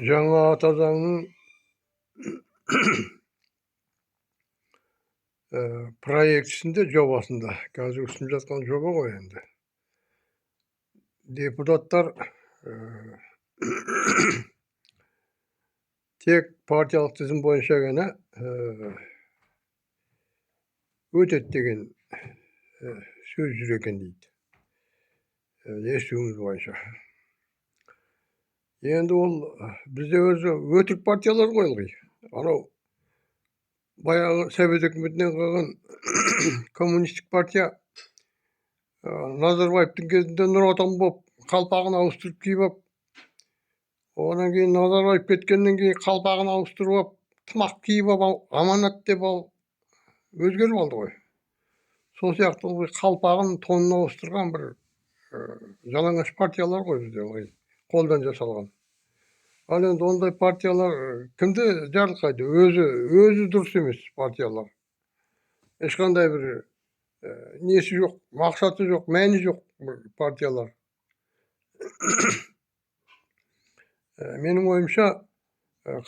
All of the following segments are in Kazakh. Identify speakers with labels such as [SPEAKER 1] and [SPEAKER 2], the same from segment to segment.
[SPEAKER 1] Жаңа ата заңның проектісінде, жобасында, қазір ұсынып жатқан жоба ғой енді. Депутаттар тек партиялық тізім бойынша ғана өтеді деген сөз жүр екен дейді. Естуіміз бойынша. Енді ол бізде өзі өтірік партиялар ғой ылғи. Анау баяғы Совет үкіметінен қалған коммунистік партия Назарбаевтың кезінде Нұр Отан болып, қалпағын ауыстырып киіп алып, одан кейін Назарбаев кеткеннен кейін қалпағын ауыстырып алып, тымақ киіп алып, аманат деп алып, өзгеріп алды ғой. Сол сияқты қалпағын, тонын ауыстырған бір жалаңаш партиялар ғой бізде, қолдан жасалған. Ал енді ондай партиялар кімді жарылқайды? Өзі дұрыс емес партиялар. Ешқандай бір несі жоқ, мақсаты жоқ, мәні жоқ партиялар. Менің ойымша,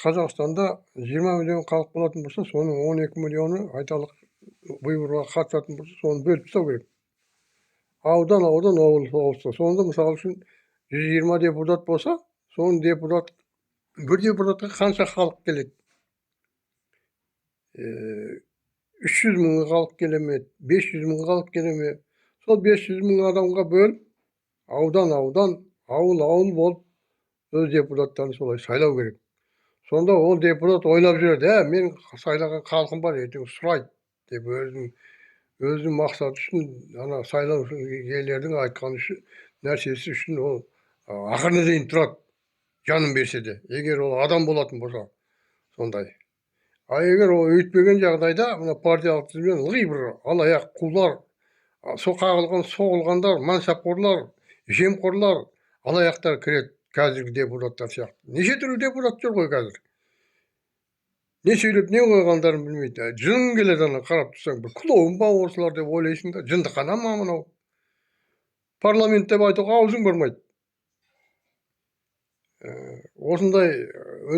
[SPEAKER 1] Қазақстанда 20 миллион халық болатын болса, соның 12 миллионы айталық выборға қатысатын болса, соны бөліп тастау керек. Аудан, облыс. Сонда мысалы үшін 120 депутат болса, соның бір депутатқа қанша халық келеді? 300 мың халық келе ме, 500 мың халық келе ме? Сол 500 мың адамға бөліп, аудан, ауыл болып, өз депутаттарын солай сайлау керек. Сонда ол депутат ойлап жүреді, мен сайлаған халқым бар, ертең сұрайды деп өзінің мақсаты үшін, ана сайлаушылардың айтқан нәрсесі үшін ол ақырына дейін тұрады, жанын берсе де, егер ол адам болатын болса, сондай. А егер ол өйтпеген жағдайда, мына партиялық тізімнен ылғи бір алаяқ қулар, соғылғандар, мансапқорлар, жемқорлар, алаяқтар кіреді, қазіргі депутаттар сияқты. Неше түрлі депутат жүр ғой қазір. Не сөйлеп, не қойғандарын білмейді. Жын келеді, ана қарап тұрсаң, бір клоун ба осылар деп ойлайсың да, жындықана ма мынау? Парламент деп айтуға аузың бармайды. Осындай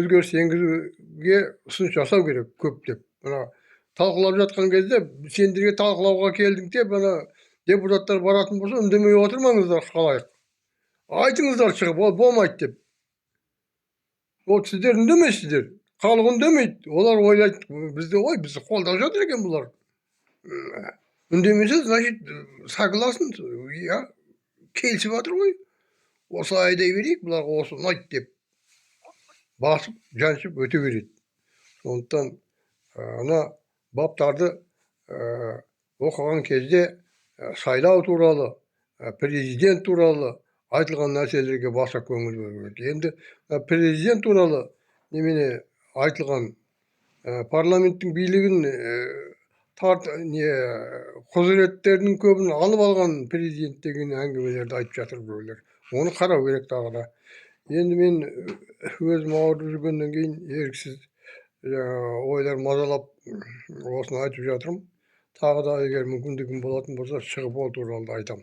[SPEAKER 1] өзгеріс енгізуге ұсыныс жасау керек көптеп. Мына талқылап жатқан кезде, сендерге талқылауға келдік деп, мына депутаттар баратын болса, үндемей отырмаңыздар, қалайық. Айтыңыздар шығып, ол болмайды деп. Вот сіздер үндемейсіздер, халық үндемейді. Олар ойлайды, бізді қолдап жатыр екен бұлар. Үндемесе, значит, согласын, келісіп жатыр ғой. Осылай айдай берейік, бұларға осы ұнайды деп басып, жаншып өте береді. Сондықтан ана баптарды оқыған кезде сайлау туралы, президент туралы айтылған нәрселерге баса көңіл бөлу керек. Енді президент туралы немене айтылған парламенттің билігін құзыреттерінің көбін алып алған президент деген әңгімелерді айтып жатыр біреулер. Оны қарау керек тағы да. Енді мен өзім ауырып жүргеннен кейін еріксіз ойлар мазалап осыны айтып жатырмын. Тағы да егер мүмкіндігім болатын болса, шығып ол туралы айтамын.